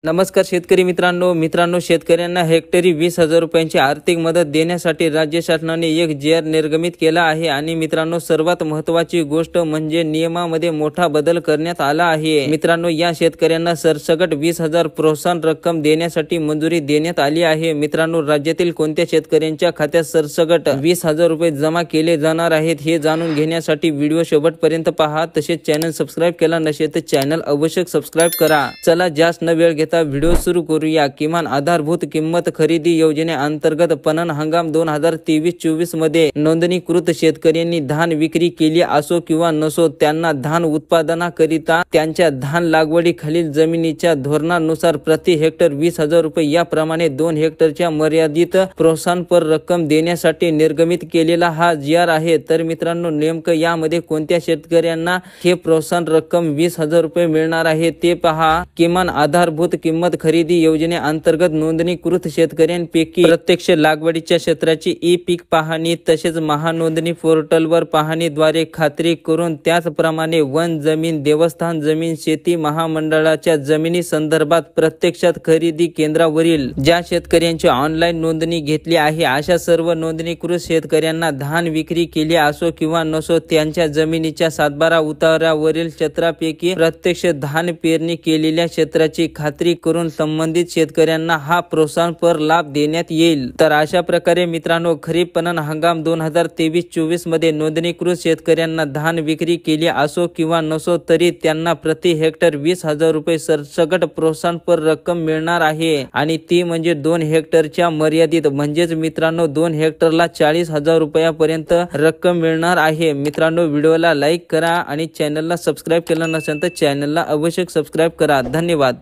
नमस्कार शेतकरी मित्रांनो शेतकऱ्यांना हेक्टरी 20,000 रुपयांची आर्थिक मदत देण्यासाठी राज्य शासनाने एक जी.आर. निर्गमित केला आहे आणि मित्रांनो सर्वात महत्त्वाची गोष्ट म्हणजे नियमामध्ये मोठा बदल करण्यात आला आहे। मित्रांनो या शेतकऱ्यांना सरसकट 20,000 प्रोत्साहन रक्कम देण्यासाठी मंजुरी देण्यात आली आहे। मित्रांनो राज्यातील कोणत्या शेतकऱ्यांच्या खात्यात सरसकट 20,000 रुपये जमा केले जाणार आहेत हे जाणून घेण्यासाठी व्हिडिओ शेवटपर्यंत पहा। तसेच चॅनल सबस्क्राइब केला नसेल तर चॅनल अवश्य सबस्क्राइब करा। चला जास्त न वेळ घेता व्हिडिओ सुरू करूया। किमान आधारभूत किंमत खरेदी योजनेअंतर्गत पणन हंगाम 2023-24 मध्ये नोंदणीकृत शेतकऱ्यांनी धान विक्री केली असो किंवा नसो त्यांना धान उत्पादनाकरिता त्यांच्या धान लागवडीखालील जमिनीच्या धोरणानुसार प्रति हेक्टर 20,000 रुपये याप्रमाणे 2 हेक्टरच्या मर्यादित प्रोत्साहनपर रक्कम देण्यासाठी निर्गमित केलेला हा जी.आर. आहे। तर मित्रांनो नेमकं यामध्ये कोणत्या शेतकऱ्यांना हे प्रोत्साहन रक्कम 20,000 रुपये मिळणार आहे ते पहा। किमान आधारभूत किंमत खरेदी योजनेअंतर्गत नोंदणीकृत शेतकऱ्यांपैकी प्रत्यक्ष लागवडीच्या क्षेत्राची ई-पीक पाहणी तसेच महानोंदणी पोर्टलवर पाहणीद्वारे खात्री करून त्याचप्रमाणे वन जमीन, देवस्थान जमीन, शेती महामंडळाच्या जमिनी संदर्भात प्रत्यक्षात खरेदी केंद्रावरील ज्या शेतकऱ्यांची ऑनलाईन नोंदणी घेतली आहे अशा सर्व नोंदणीकृत शेतकऱ्यांना धान विक्री केली असो किंवा नसो त्यांच्या जमिनीच्या 7/12 उतारावरील क्षेत्रापैकी प्रत्यक्ष धान पेरणी केलेल्या क्षेत्राची खात्री करून संबंधित शेतकऱ्यांना हा प्रोत्साहनपर लाभ देण्यात येईल। तर अशा प्रकारे मित्रांनो खरीप पणन हंगाम 2023-24 मध्ये नोंदणीकृत शेतकऱ्यांना धान विक्री केली असो किंवा नसो तरी त्यांना प्रति हेक्टर 20,000 रुपये सरसकट प्रोत्साहनपर रक्कम मिळणार आहे आणि ती म्हणजे 2 हेक्टरच्या मर्यादित म्हणजेच मित्रांनो 2 हेक्टरला 40,000 रुपयापर्यंत रक्कम मिळणार आहे। मित्रांनो व्हिडिओला लाईक करा आणि चॅनलला सबस्क्राइब केलं नसेल तर चॅनलला अवश्य सबस्क्राइब करा। धन्यवाद।